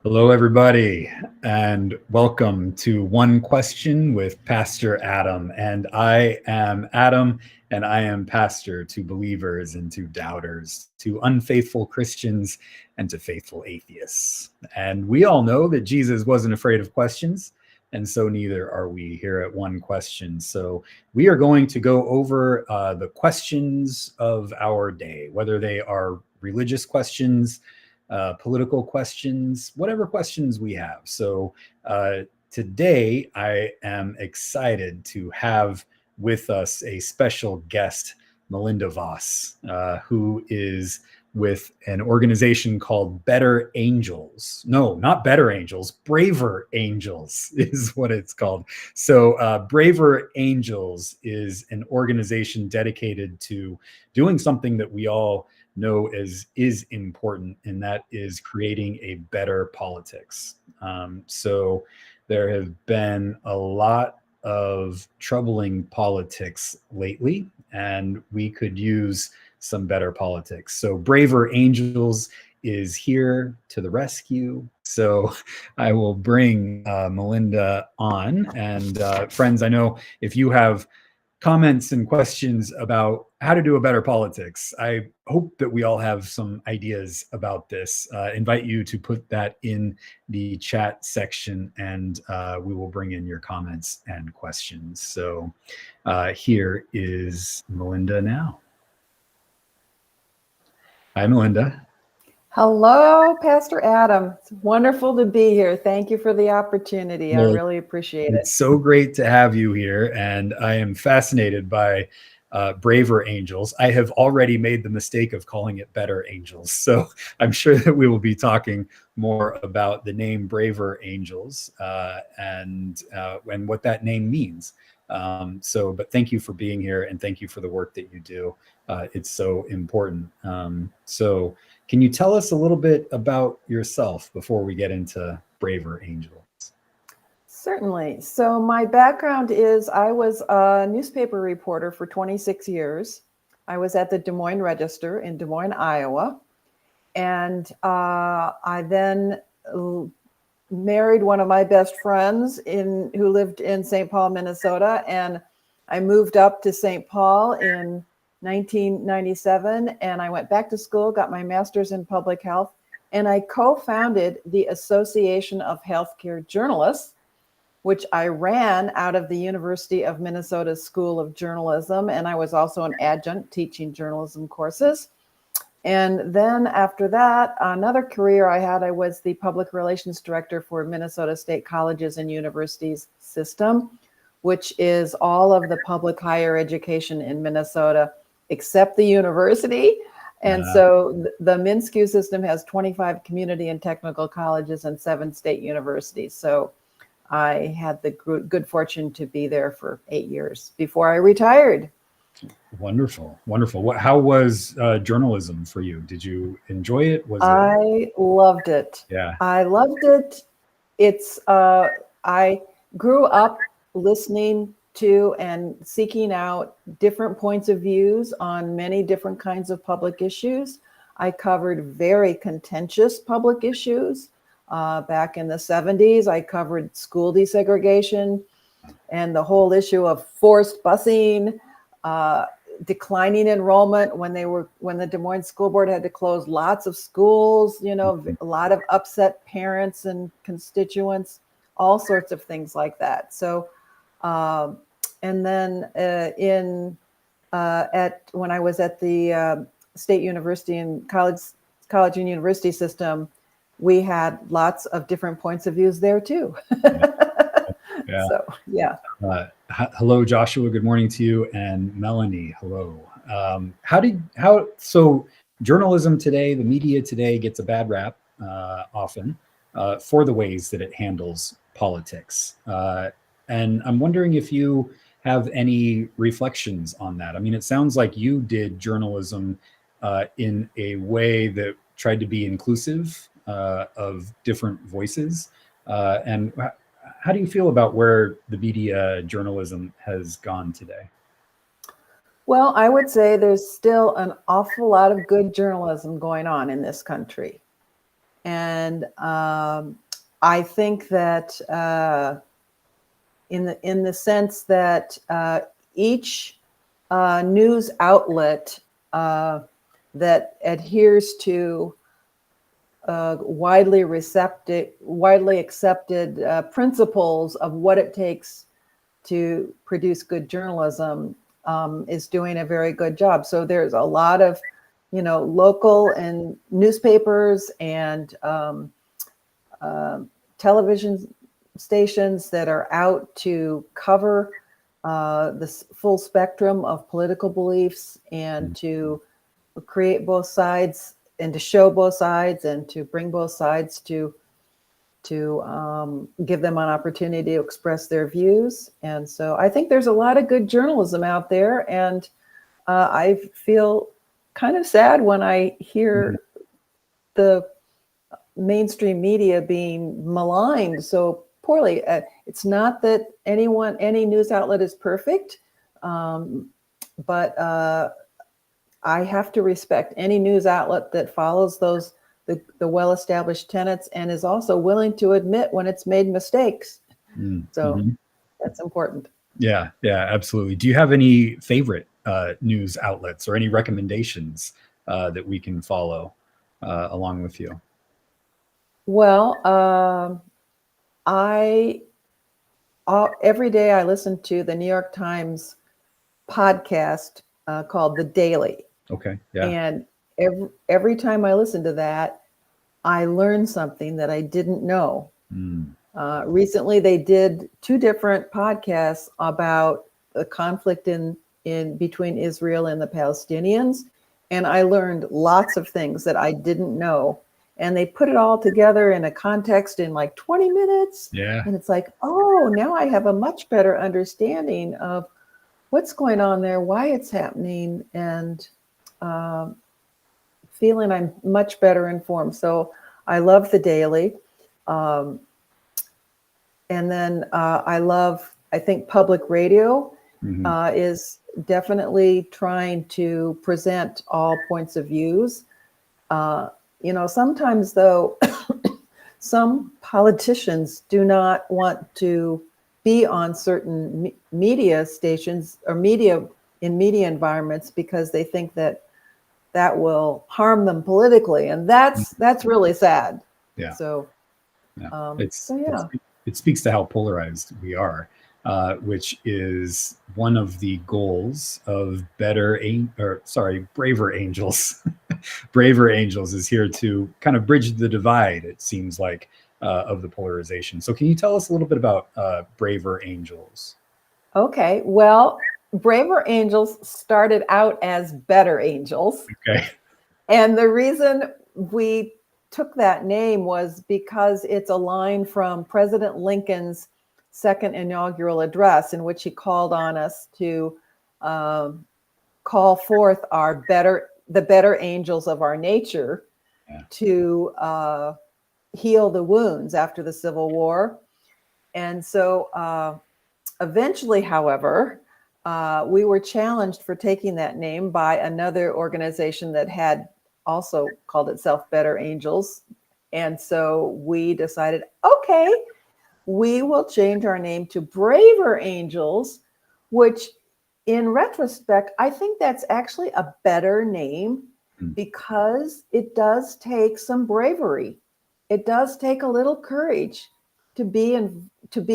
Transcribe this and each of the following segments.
Hello, everybody, and welcome to One Question with Pastor Adam. And I am Adam, and I am pastor to believers and to doubters, to unfaithful Christians and to faithful atheists. And we all know that Jesus wasn't afraid of questions, and so neither are we here at One Question. So we are going to go over the questions of our day, whether they are religious questions, political questions, whatever questions we have. So today I am excited to have with us a special guest, Melinda Voss, who is with an organization called Better Angels. No, not Better Angels, Braver Angels is what it's called. So Braver Angels is an organization dedicated to doing something that we all know is important, and that is creating a better politics. So there have been a lot of troubling politics lately, and we could use some better politics. So Braver Angels is here to the rescue. So I will bring Melinda on. And friends, I know if you have comments and questions about how to do a better politics, I hope that we all have some ideas about this. Invite you to put that in the chat section, and we will bring in your comments and questions. So here is Melinda now. Hi, Melinda. Hello, Pastor Adam. It's wonderful to be here. Thank you for the opportunity. I really appreciate it. It's so great to have you here, and I am fascinated by Braver Angels. I have already made the mistake of calling it Better Angels, so I'm sure that we will be talking more about the name Braver Angels and what that name means. But thank you for being here, and thank you for the work that you do. It's so important. So can you tell us a little bit about yourself before we get into Braver Angels? Certainly. So my background is I was a newspaper reporter for 26 years. I was at the Des Moines Register in Des Moines, Iowa. And I then married one of my best friends who lived in St. Paul, Minnesota. And I moved up to St. Paul in 1997, and I went back to school, got my master's in public health, and I co-founded the Association of Healthcare Journalists, which I ran out of the University of Minnesota School of Journalism, and I was also an adjunct teaching journalism courses. And then after that, another career I had, I was the public relations director for Minnesota State Colleges and Universities system, which is all of the public higher education in Minnesota, except the university. And so the MnSCU system has 25 community and technical colleges and 7 state universities. So I had the good fortune to be there for 8 years before I retired. Wonderful, wonderful. How was journalism for you? Did you enjoy it? I loved it. Yeah, I loved it. I grew up listening to and seeking out different points of views on many different kinds of public issues. I covered very contentious public issues. Back in the 70s, I covered school desegregation and the whole issue of forced busing, declining enrollment when the Des Moines School Board had to close lots of schools, a lot of upset parents and constituents, all sorts of things like that. So, and then when I was at the State University and college and university system, we had lots of different points of views there too. Yeah. So, yeah. Hello, Joshua. Good morning to you, and Melanie. Hello. So journalism today, the media today gets a bad rap often for the ways that it handles politics. And I'm wondering if you have any reflections on that. I mean, it sounds like you did journalism in a way that tried to be inclusive of different voices. And how do you feel about where the media journalism has gone today? Well, I would say there's still an awful lot of good journalism going on in this country. And I think that in the sense that each news outlet that adheres to widely accepted principles of what it takes to produce good journalism is doing a very good job. So there's a lot of, local and newspapers and television stations that are out to cover the full spectrum of political beliefs and to create both sides and to show both sides and to bring both sides to give them an opportunity to express their views. And so I think there's a lot of good journalism out there. And I feel kind of sad when I hear the mainstream media being maligned so poorly. It's not that any news outlet is perfect, but I have to respect any news outlet that follows the well-established tenets and is also willing to admit when it's made mistakes. So that's important. Yeah, absolutely. Do you have any favorite news outlets or any recommendations that we can follow along with you? Well, every day I listen to the New York Times podcast called The Daily. Okay. Yeah. And every time I listen to that, I learn something that I didn't know. Recently, they did 2 different podcasts about the conflict in between Israel and the Palestinians, and I learned lots of things that I didn't know. And they put it all together in a context in like 20 minutes. Yeah. And it's like, oh, now I have a much better understanding of what's going on there, why it's happening, and feeling I'm much better informed. So I love The Daily. And then I think public radio is definitely trying to present all points of views. Sometimes though, some politicians do not want to be on certain media stations or media environments because they think that will harm them politically, and that's really sad. Yeah. So, it speaks to how polarized we are, which is one of the goals of Braver Angels. Braver Angels is here to kind of bridge the divide, it seems like, of the polarization. So can you tell us a little bit about Braver Angels? Okay, well, Braver Angels started out as Better Angels. Okay. And the reason we took that name was because it's a line from President Lincoln's second inaugural address, in which he called on us to call forth the better angels of our nature to heal the wounds after the Civil War. And so eventually, however, we were challenged for taking that name by another organization that had also called itself Better Angels. And so we decided, okay, we will change our name to Braver Angels, which in retrospect, I think that's actually a better name because it does take some bravery. It does take a little courage to be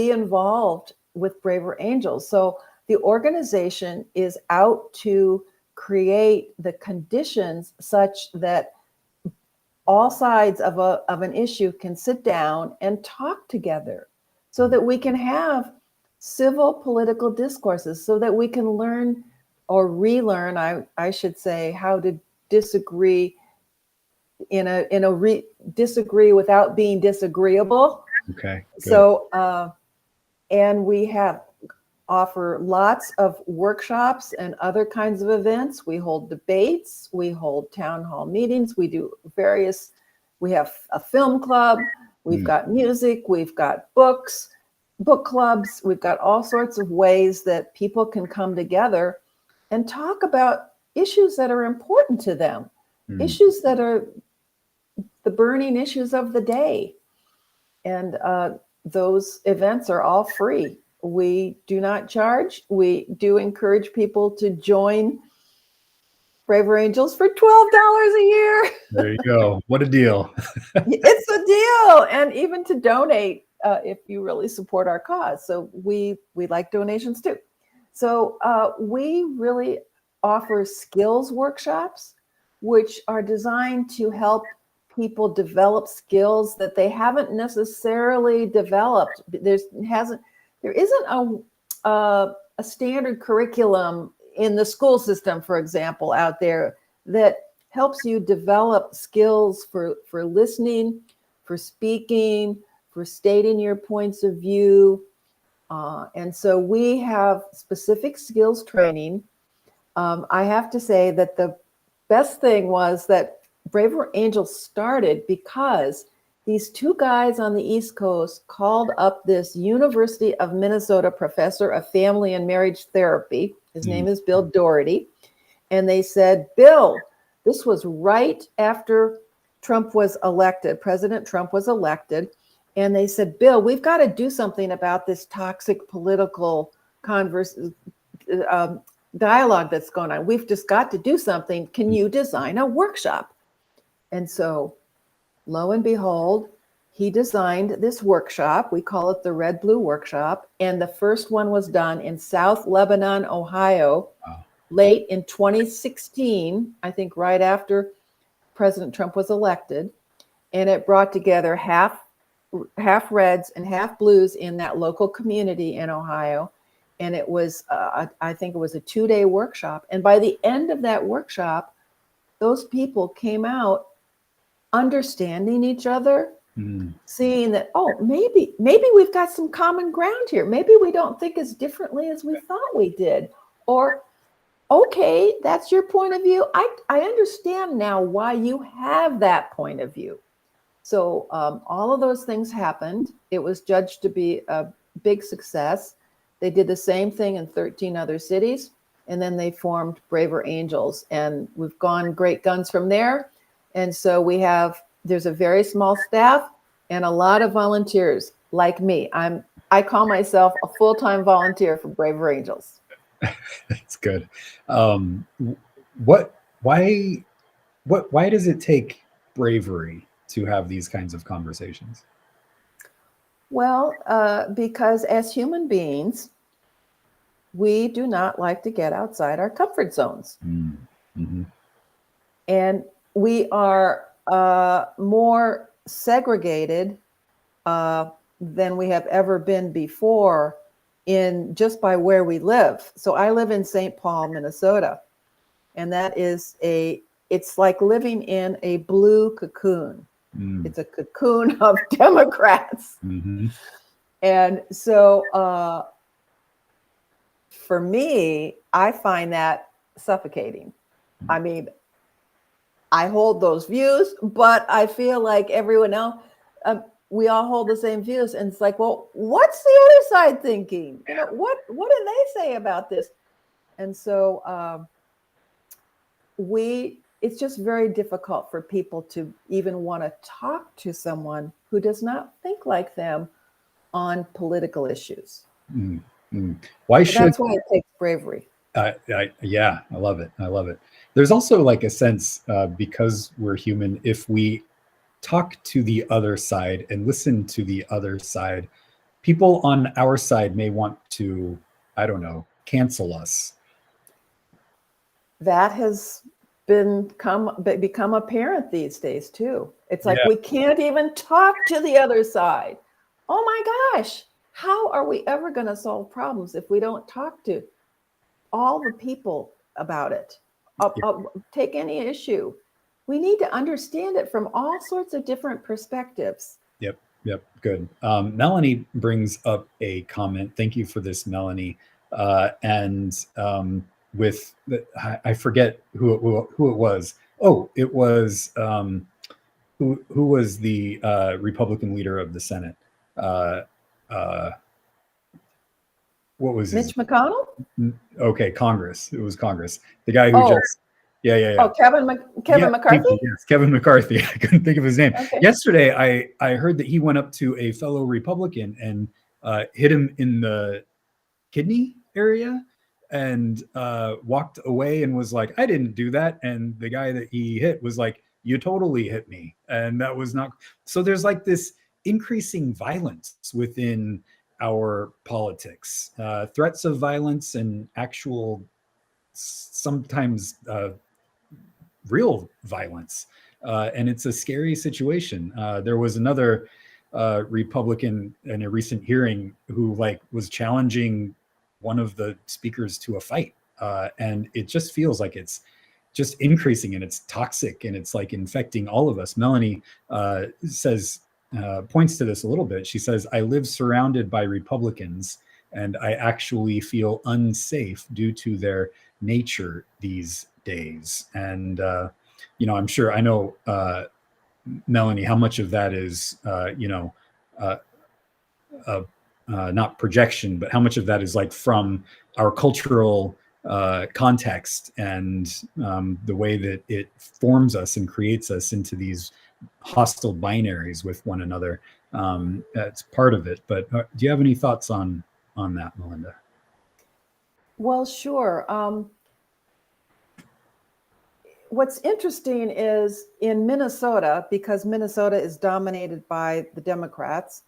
involved with Braver Angels. So the organization is out to create the conditions such that all sides of an issue can sit down and talk together, so that we can have civil political discourses, so that we can learn or relearn, I should say, how to disagree disagree without being disagreeable. Okay. Good. So and we offer lots of workshops and other kinds of events. We hold debates, we hold town hall meetings, we have a film club, we've got music, we've got book clubs, we've got all sorts of ways that people can come together and talk about issues that are important to them, issues that the burning issues of the day. And those events are all free. We do not charge. We do encourage people to join Braver Angels for $12 a year. There you go. What a deal. It's a deal. And even to donate if you really support our cause. So we like donations too. So we really offer skills workshops, which are designed to help people develop skills that they haven't necessarily developed. There isn't a standard curriculum in the school system, for example, out there that helps you develop skills for listening, for speaking, for stating your points of view. And so we have specific skills training. I have to say that the best thing was that Braver Angels started because these two guys on the East Coast called up this University of Minnesota professor of family and marriage therapy. His name is Bill Doherty. And they said, Bill, this was right after Trump was elected. President Trump was elected. And they said, Bill, we've got to do something about this toxic political dialogue that's going on. We've just got to do something. Can you design a workshop? And so, lo and behold, he designed this workshop. We call it the Red Blue Workshop. And the first one was done in South Lebanon, Ohio, late in 2016, I think right after President Trump was elected. And it brought together half Reds and half Blues in that local community in Ohio. And it was, I think it was a 2-day workshop. And by the end of that workshop, those people came out understanding each other, seeing that, oh, maybe we've got some common ground here. Maybe we don't think as differently as we thought we did. Or, okay, that's your point of view. I understand now why you have that point of view. So all of those things happened. It was judged to be a big success. They did the same thing in 13 other cities, and then they formed Braver Angels, and we've gone great guns from there. And so there's a very small staff and a lot of volunteers like me. I call myself a full-time volunteer for Braver Angels. That's good. Why does it take bravery to have these kinds of conversations? Well, because as human beings, we do not like to get outside our comfort zones. Mm-hmm. And we are more segregated than we have ever been before just by where we live. So I live in St. Paul, Minnesota, and that is it's like living in a blue cocoon. It's a cocoon of Democrats. Mm-hmm. And so for me, I find that suffocating. I mean, I hold those views, but I feel like everyone else, we all hold the same views. And it's like, well, what's the other side thinking? You know, what do they say about this? And so it's just very difficult for people to even want to talk to someone who does not think like them on political issues. Mm-hmm. That's why it takes bravery. Yeah, I love it. There's also like a sense, because we're human, if we talk to the other side and listen to the other side, people on our side may want to, I don't know, cancel us. That has become apparent these days too. It's like, we can't even talk to the other side. Oh my gosh, how are we ever going to solve problems if we don't talk to all the people about it? Take any issue. We need to understand it from all sorts of different perspectives. Yep. Good. Melanie brings up a comment. Thank you for this, Melanie. I forget who it was. Oh, it was who was the Republican leader of the Senate? What was Mitch McConnell? Okay, Congress. It was Congress. The guy who Yeah. Oh, Kevin Thank McCarthy? you. Yes, Kevin McCarthy. I couldn't think of his name. Okay. Yesterday, I heard that he went up to a fellow Republican and hit him in the kidney area and walked away and was like, I didn't do that. And the guy that he hit was like, you totally hit me. And that was not. So there's like this increasing violence within our politics, threats of violence and actual, sometimes real violence. And it's a scary situation. There was another Republican in a recent hearing who like was challenging one of the speakers to a fight. And it just feels like it's just increasing and it's toxic and it's like infecting all of us. Melanie says, points to this a little bit. She says, I live surrounded by Republicans and I actually feel unsafe due to their nature these days. And, I'm sure I know, Melanie, how much of that is, uh, not projection, but how much of that is like from our cultural context and the way that it forms us and creates us into these hostile binaries with one another. That's part of it. But do you have any thoughts on that, Melinda? Well, sure. What's interesting is in Minnesota, because Minnesota is dominated by the Democrats,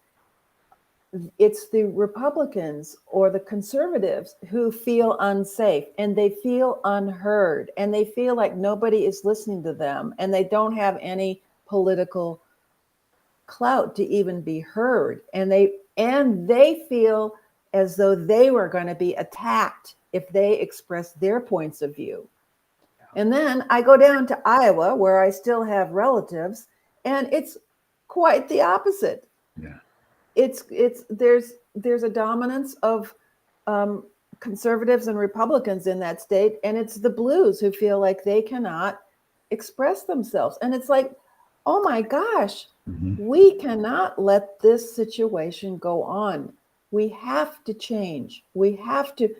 it's the Republicans or the conservatives who feel unsafe and they feel unheard and they feel like nobody is listening to them and they don't have any political clout to even be heard. And they feel as though they were going to be attacked if they express their points of view. And then I go down to Iowa, where I still have relatives, and it's quite the opposite. Yeah. There's a dominance of conservatives and Republicans in that state, and it's the blues who feel like they cannot express themselves. And it's like, oh my gosh, we cannot let this situation go on. We have to change. We have to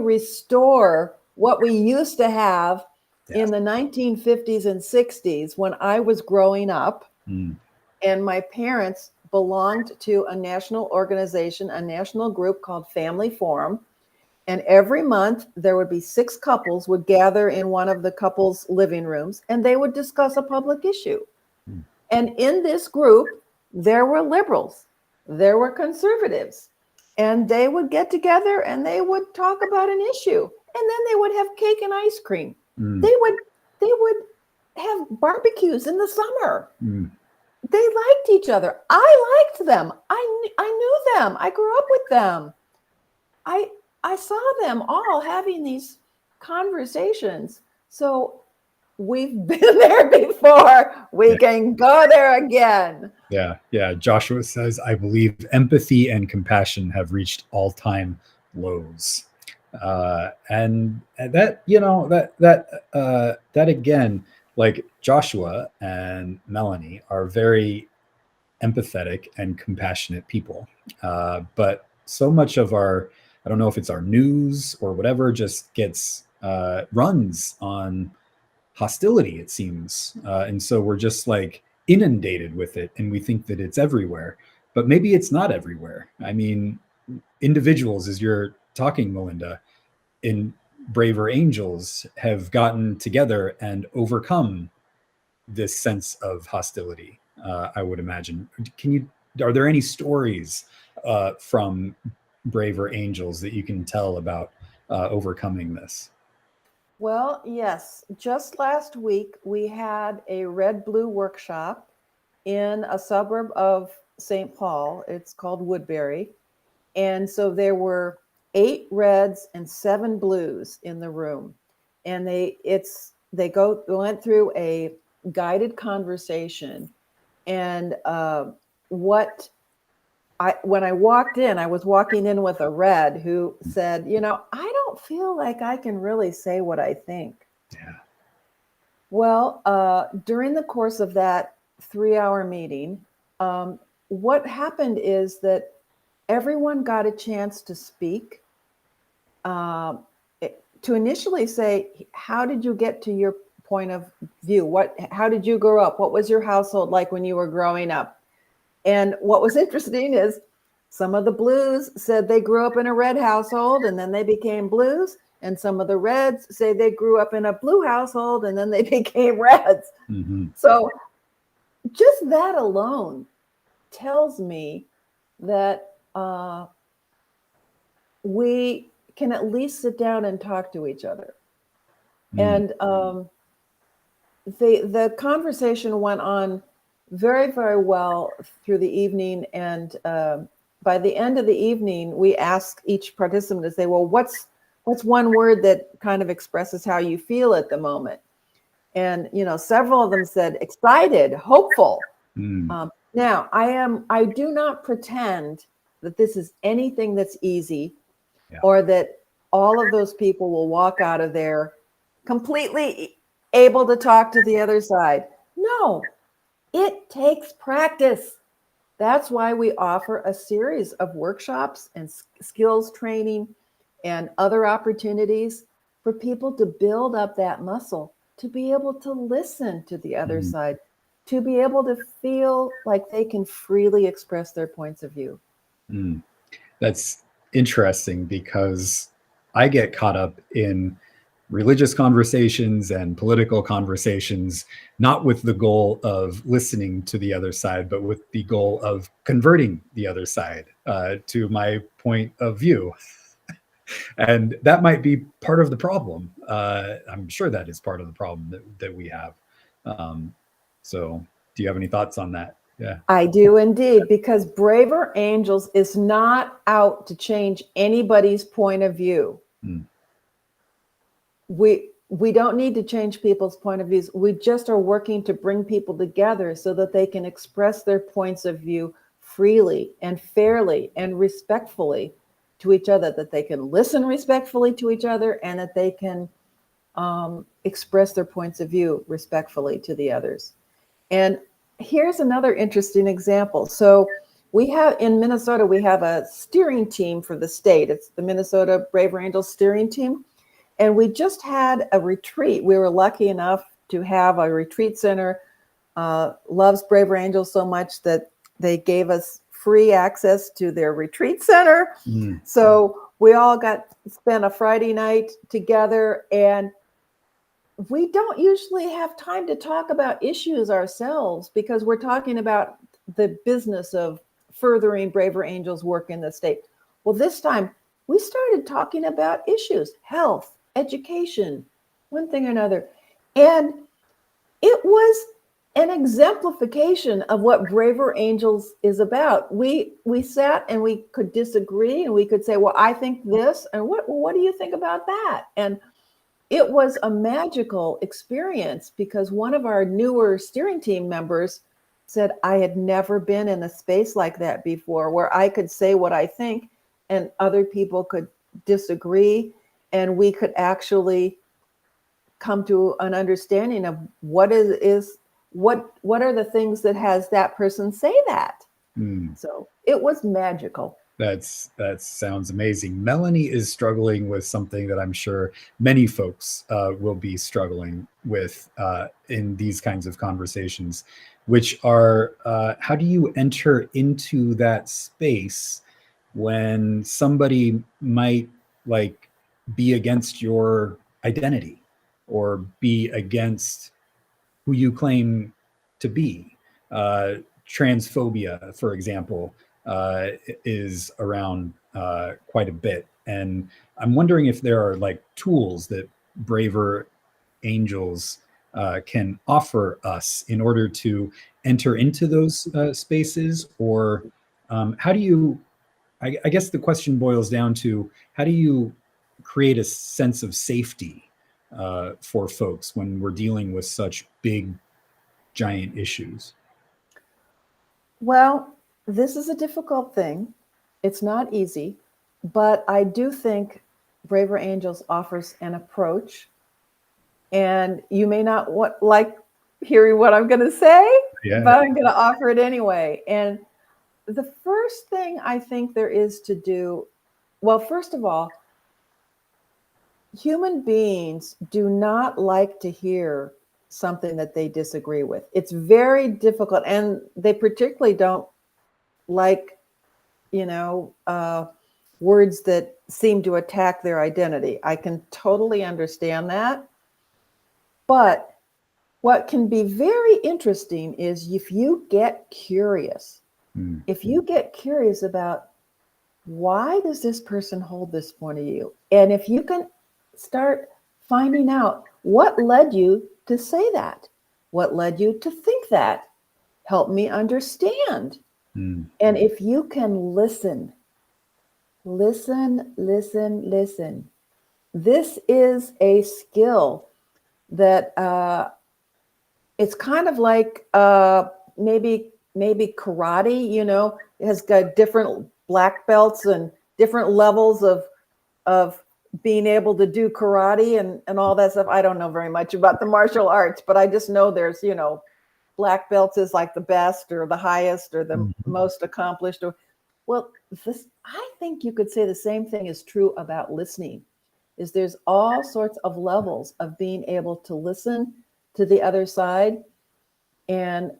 restore what we used to have in the 1950s and 60s when I was growing up. And my parents belonged to a national organization, a national group called Family Forum. And every month there would be 6 couples would gather in one of the couples' living rooms and they would discuss a public issue. And in this group, there were liberals, there were conservatives, and they would get together and they would talk about an issue. And then they would have cake and ice cream. They would have barbecues in the summer. They liked each other. I liked them. I knew them. I grew up with them. I saw them all having these conversations. So we've been there before. We can go there again. Yeah. Joshua says, I believe empathy and compassion have reached all-time lows. And that, that again, like Joshua and Melanie are very empathetic and compassionate people. But so much of our, I don't know if it's our news or whatever, just gets runs on hostility, it seems. And so we're just like inundated with it and we think that it's everywhere, but maybe it's not everywhere. I mean, individuals, as you're talking, Melinda, in Braver Angels have gotten together and overcome this sense of hostility. I would imagine. Are there any stories from Braver Angels that you can tell about overcoming this? Well, yes. Just last week, we had a red-blue workshop in a suburb of St. Paul. It's called Woodbury. And so there were 8 reds and 7 blues in the room. And they went through a guided conversation. And when I walked in, I was walking in with a red who said, I don't feel like I can really say what I think. Yeah. Well, during the course of that 3-hour meeting, what happened is that everyone got a chance to speak. to initially say, how did you get to your point of view? How did you grow up? What was your household like when you were growing up? And what was interesting is some of the blues said they grew up in a red household and then they became blues. And some of the reds say they grew up in a blue household and then they became reds. Mm-hmm. So just that alone tells me that we can at least sit down and talk to each other. And the conversation went on very, very well through the evening. And by the end of the evening, we asked each participant to say, well, what's one word that kind of expresses how you feel at the moment? And, several of them said excited, hopeful. Now, I do not pretend that this is anything that's easy, or that all of those people will walk out of there completely able to talk to the other side. No, it takes practice. That's why we offer a series of workshops and skills training and other opportunities for people to build up that muscle, to be able to listen to the other side, to be able to feel like they can freely express their points of view. That's interesting, because I get caught up in religious conversations and political conversations, not with the goal of listening to the other side, but with the goal of converting the other side to my point of view. And that might be part of the problem. I'm sure that is part of the problem that we have. So do you have any thoughts on that? Yeah. I do indeed, because Braver Angels is not out to change anybody's point of view. We don't need to change people's point of views. We just are working to bring people together so that they can express their points of view freely and fairly and respectfully to each other, that they can listen respectfully to each other, and that they can express their points of view respectfully to the others. And here's another interesting example. So we have in Minnesota, we have a steering team for the state. It's the Minnesota Braver Angels steering team. And we just had a retreat. We were lucky enough to have a retreat center, loves Braver Angels so much that they gave us free access to their retreat center. So we all spent a Friday night together, and we don't usually have time to talk about issues ourselves, because we're talking about the business of furthering Braver Angels work in the state. Well, this time we started talking about issues, health, education, one thing or another. And it was an exemplification of what Braver Angels is about. We sat and we could disagree, and we could say, well, I think this, and what do you think about that? And it was a magical experience, because one of our newer steering team members said, I had never been in a space like that before, where I could say what I think and other people could disagree, and we could actually come to an understanding of what are the things that has that person say that. So it was magical. That sounds amazing. Melanie is struggling with something that I'm sure many folks will be struggling with in these kinds of conversations, which are how do you enter into that space when somebody might be against your identity, or be against who you claim to be? Transphobia, for example, is around quite a bit. And I'm wondering if there are tools that Braver Angels can offer us in order to enter into those spaces, or how do you, I guess the question boils down to, how do you create a sense of safety for folks when we're dealing with such big, giant issues? Well, this is a difficult thing. It's not easy, but I do think Braver Angels offers an approach, and you may not like hearing what I'm going to say, but I'm going to offer it anyway. And the first thing I think there is to do, well, first of all, human beings do not like to hear something that they disagree with. It's very difficult, and they particularly don't like, words that seem to attack their identity. I can totally understand that. But what can be very interesting is if you get curious, if you get curious about why does this person hold this point of view, and if you can start finding out what led you to say that, what led you to think that, help me understand. And if you can listen, this is a skill that it's kind of like maybe karate. It has got different black belts and different levels of being able to do karate and all that stuff. I don't know very much about the martial arts, but I just know there's, black belts is like the best or the highest or the most accomplished. Well, I think you could say the same thing is true about listening. Is there's all sorts of levels of being able to listen to the other side. And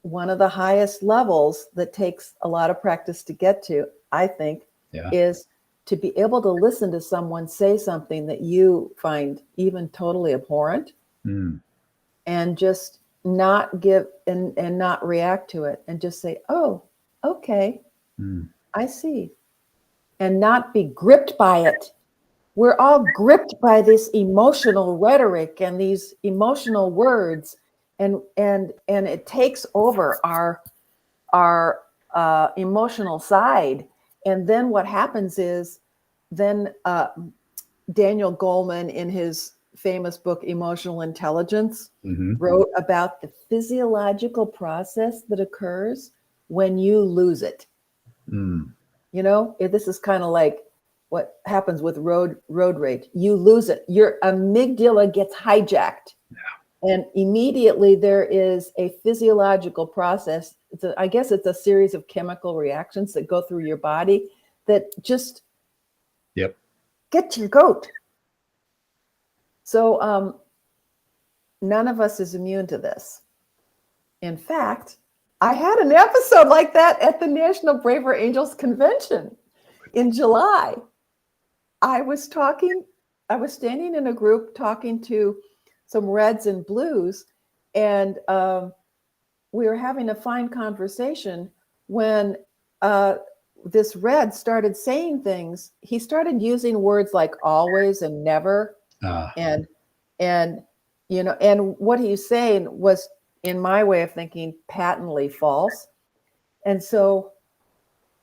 one of the highest levels that takes a lot of practice to get to, I think, is to be able to listen to someone say something that you find even totally abhorrent and just not give and not react to it and just say, oh, okay, I see. And not be gripped by it. We're all gripped by this emotional rhetoric and these emotional words, and it takes over our emotional side. And then what happens is, then Daniel Goleman, in his famous book Emotional Intelligence, wrote about the physiological process that occurs when you lose it. This is kind of like what happens with road rage. You lose it. Your amygdala gets hijacked. And immediately there is a physiological process. I guess it's a series of chemical reactions that go through your body that just get your goat. So none of us is immune to this. In fact, I had an episode like that at the National Braver Angels Convention in July. I was standing in a group talking to some reds and blues, and we were having a fine conversation when this red started saying things. He started using words like always and never, and what he's saying was, in my way of thinking, patently false. And so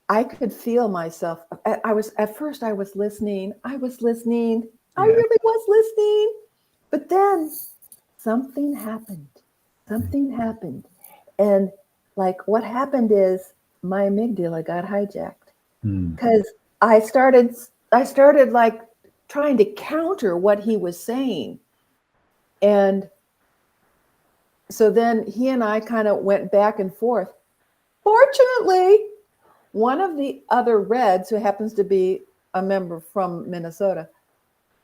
I could feel myself. At first I was listening. I really was listening. But then something happened. And like what happened is my amygdala got hijacked because I started like trying to counter what he was saying. And so then he and I kind of went back and forth. Fortunately, one of the other Reds, who happens to be a member from Minnesota,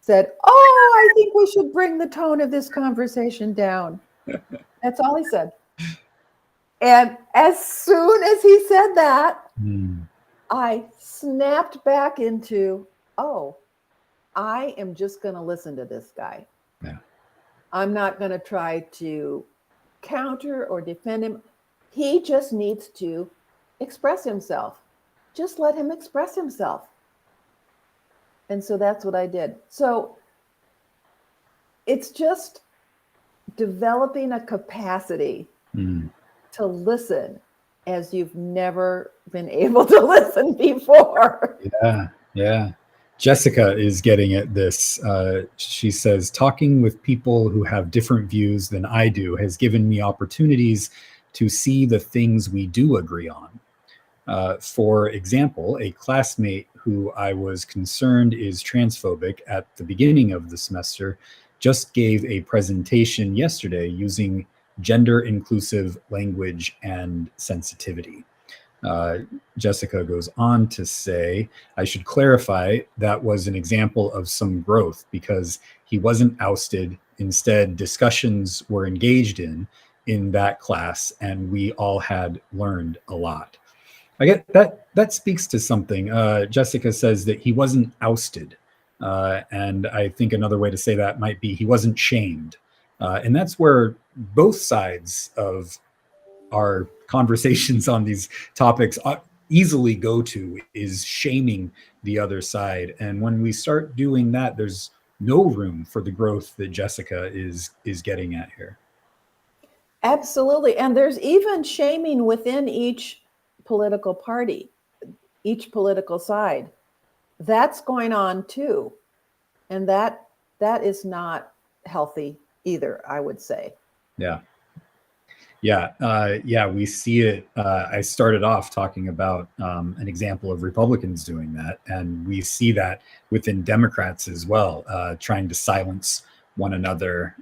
said, "Oh, I think we should bring the tone of this conversation down." That's all he said. And as soon as he said that, I snapped back into, oh, I am just going to listen to this guy. I'm not going to try to counter or defend him. He just needs to express himself. Just let him express himself. And so that's what I did. So it's just developing a capacity to listen as you've never been able to listen before. Yeah. Jessica is getting at this. She says, talking with people who have different views than I do has given me opportunities to see the things we do agree on. For example, a classmate who I was concerned is transphobic at the beginning of the semester just gave a presentation yesterday using gender inclusive language and sensitivity. Jessica goes on to say, I should clarify that was an example of some growth because he wasn't ousted. Instead, discussions were engaged in that class, and we all had learned a lot. I get that. That speaks to something. Jessica says that he wasn't ousted, and I think another way to say that might be he wasn't shamed, and that's where both sides of our conversations on these topics easily go to is shaming the other side. And when we start doing that, there's no room for the growth that Jessica is getting at here. Absolutely. And there's even shaming within each political party, each political side. That's going on too. And that is not healthy either, I would say. Yeah. Yeah, we see it. I started off talking about an example of Republicans doing that, and we see that within Democrats as well, trying to silence one another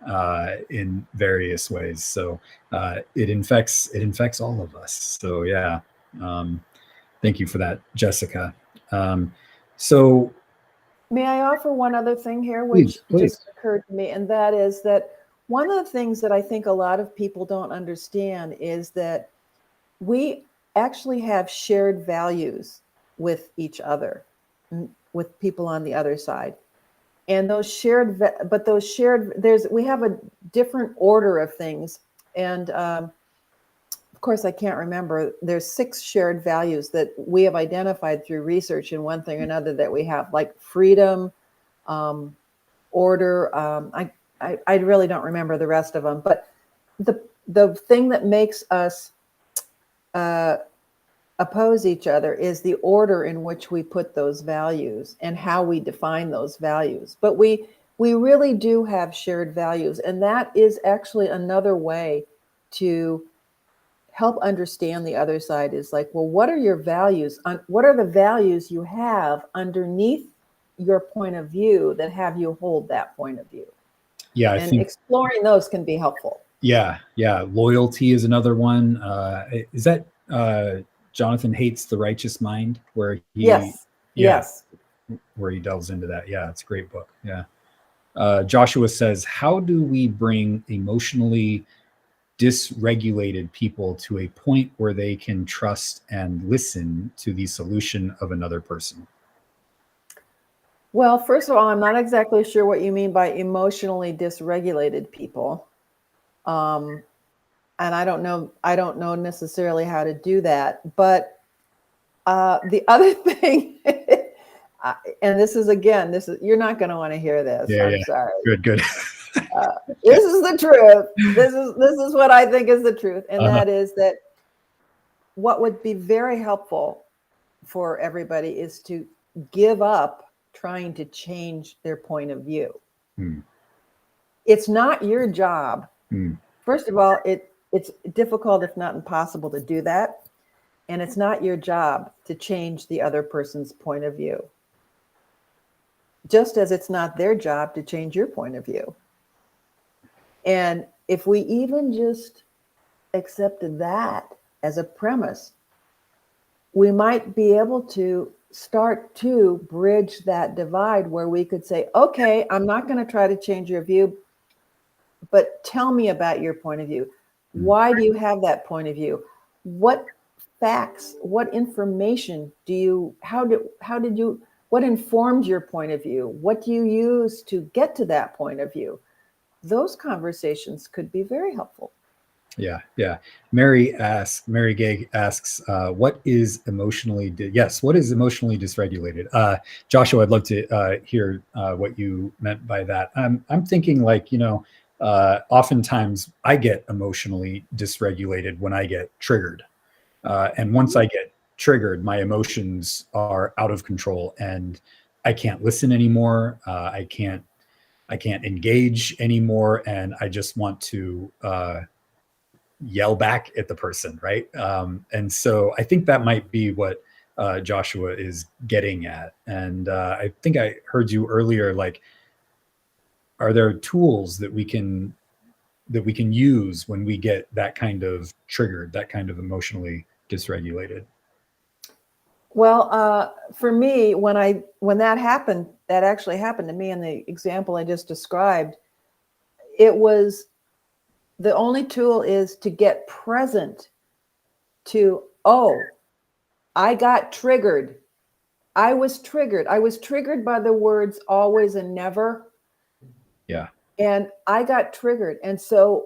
in various ways. So it infects all of us. So yeah, thank you for that, Jessica. So may I offer one other thing here, which please. just occurred to me, and that is that one of the things that I think a lot of people don't understand is that we actually have shared values with each other, with people on the other side. And those shared, we have a different order of things. And of course, I can't remember, there's 6 shared values that we have identified through research in one thing or another that we have, like freedom, order, I really don't remember the rest of them, but the thing that makes us oppose each other is the order in which we put those values and how we define those values. But we really do have shared values, and that is actually another way to help understand the other side. Is like, well, what are your values? What are the values you have underneath your point of view that have you hold that point of view? Yeah, I and think exploring those can be helpful. Yeah. Loyalty is another one. Is that Jonathan Hates the Righteous Mind, where he Yes. where he delves into that. Yeah, it's a great book. Yeah. Joshua says, how do we bring emotionally dysregulated people to a point where they can trust and listen to the solution of another person? Well, first of all, I'm not exactly sure what you mean by emotionally dysregulated people. And I don't know necessarily how to do that. But the other thing, and this is, you're not going to want to hear this. I'm sorry. Good. This is the truth. This is what I think is the truth. And that is that what would be very helpful for everybody is to give up trying to change their point of view. It's not your job. First of all, it's difficult, if not impossible, to do that. And it's not your job to change the other person's point of view. Just as it's not their job to change your point of view. And if we even just accepted that as a premise, we might be able to start to bridge that divide where we could say, okay, I'm not going to try to change your view, but tell me about your point of view. Why do you have that point of view? What facts, what information what informed your point of view? What do you use to get to that point of view? Those conversations could be very helpful. Yeah. Mary Gay asks, what is emotionally dysregulated? Joshua, I'd love to hear what you meant by that. I'm thinking, like, oftentimes I get emotionally dysregulated when I get triggered. And once I get triggered, my emotions are out of control and I can't listen anymore. I can't engage anymore. And I just want to yell back at the person, right? And so I think that might be what Joshua is getting at. And I think I heard you earlier, like, are there tools that we can use when we get that kind of triggered, that kind of emotionally dysregulated? Well, for me, when that happened, that actually happened to me in the example I just described, it was the only tool is to get present to, oh, I got triggered. I was triggered. I was triggered by the words always and never. Yeah. And I got triggered. And so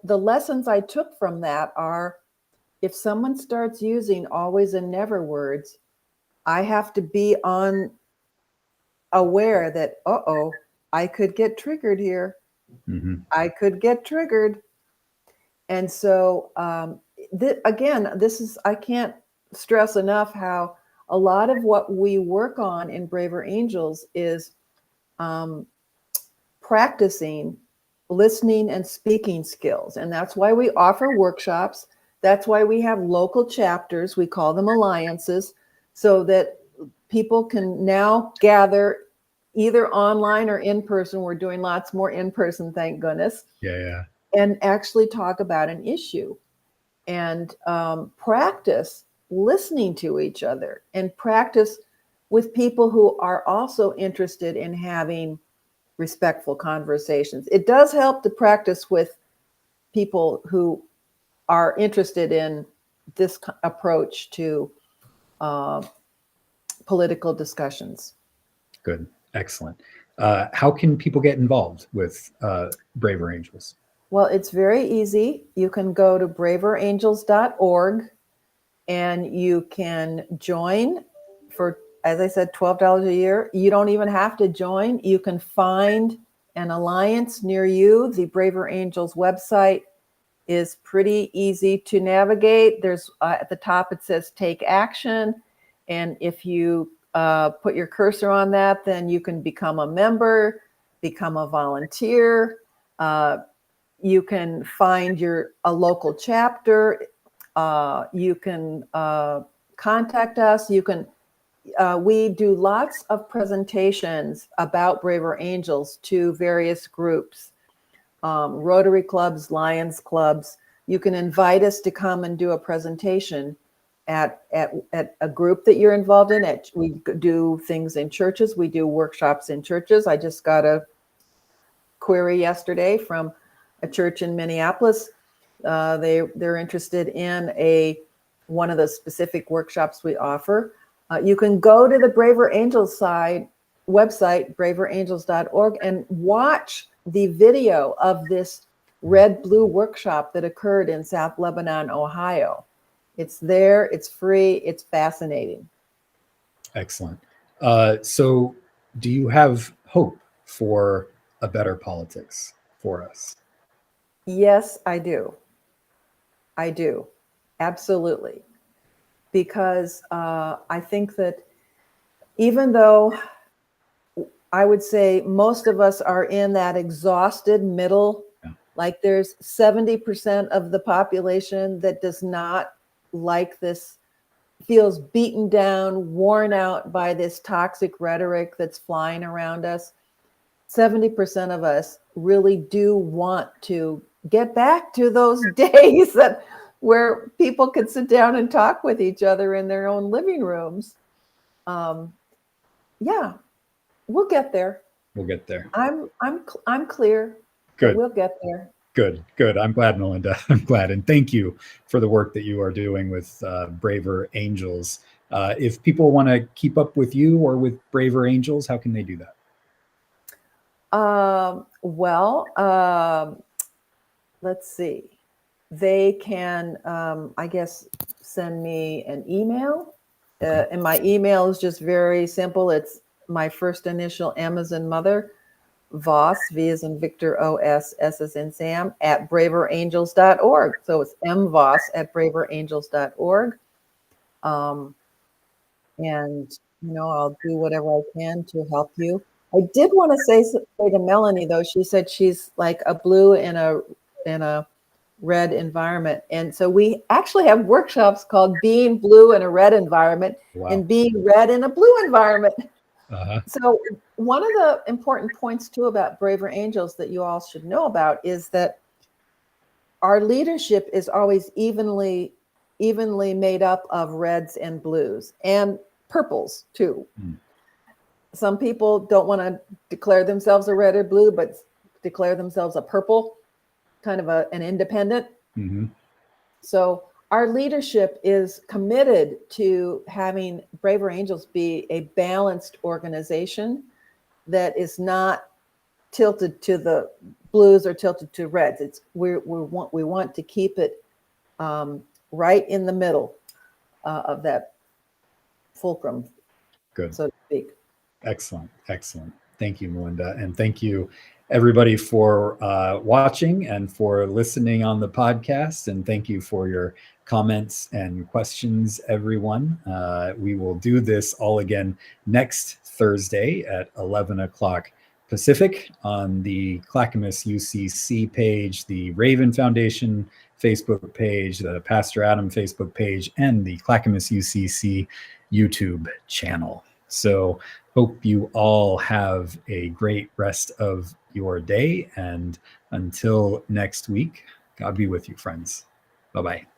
the lessons I took from that are, if someone starts using always and never words, I have to be aware that, I could get triggered here. Mm-hmm. I could get triggered. And so, I can't stress enough how a lot of what we work on in Braver Angels is practicing listening and speaking skills. And that's why we offer workshops. That's why we have local chapters. We call them alliances, so that people can now gather either online or in person. We're doing lots more in person, thank goodness. Yeah. And actually talk about an issue and practice listening to each other and practice with people who are also interested in having respectful conversations. It does help to practice with people who are interested in this approach to political discussions. Good. Excellent. How can people get involved with Braver Angels? Well, it's very easy. You can go to braverangels.org and you can join for, as I said, $12 a year. You don't even have to join. You can find an alliance near you. The Braver Angels website is pretty easy to navigate. There's at the top, it says take action. And if you put your cursor on that, then you can become a member, become a volunteer. You can find a local chapter. You can contact us. We do lots of presentations about Braver Angels to various groups, Rotary clubs, Lions clubs. You can invite us to come and do a presentation at a group that you're involved in. We do things in churches. We do workshops in churches. I just got a query yesterday from a church in Minneapolis. They're interested in one of the specific workshops we offer. You can go to the Braver Angels website, braverangels.org, and watch the video of this red-blue workshop that occurred in South Lebanon, Ohio. It's there, it's free, it's fascinating. Excellent. So do you have hope for a better politics for us? Yes, I do. I do. Absolutely. Because I think that even though I would say most of us are in that exhausted middle, like there's 70% of the population that does not like this, feels beaten down, worn out by this toxic rhetoric that's flying around us. 70% of us really do want to get back to those days where people could sit down and talk with each other in their own living rooms. Yeah, we'll get there. We'll get there. I'm clear. Good. We'll get there. Good. I'm glad, Melinda. I'm glad. And thank you for the work that you are doing with Braver Angels. If people want to keep up with you or with Braver Angels, how can they do that? Let's see. They can, I guess, send me an email. And my email is just very simple. It's my first initial, M as in mother, Voss, V as in Victor, O-S, S as in Sam, at braverangels.org. So it's mvoss at braverangels.org. And, I'll do whatever I can to help you. I did want to say to Melanie, though. She said she's like a blue in a red environment. And so we actually have workshops called Being Blue in a Red Environment. Wow. And Being Red in a Blue Environment. Uh-huh. So one of the important points, too, about Braver Angels that you all should know about is that our leadership is always evenly made up of reds and blues. And purples too. Mm. Some people don't want to declare themselves a red or blue, but declare themselves a purple, kind of an independent. Mm-hmm. So our leadership is committed to having Braver Angels be a balanced organization that is not tilted to the blues or tilted to reds. We want to keep it right in the middle of that fulcrum, Good. so to speak. Excellent. Excellent. Thank you, Melinda. And thank you, everybody, for watching and for listening on the podcast. And thank you for your comments and questions, everyone. We will do this all again next Thursday at 11 o'clock Pacific on the Clackamas UCC page, the Raven Foundation Facebook page, the Pastor Adam Facebook page, and the Clackamas UCC YouTube channel. So hope you all have a great rest of your day. And until next week, God be with you, friends. Bye-bye.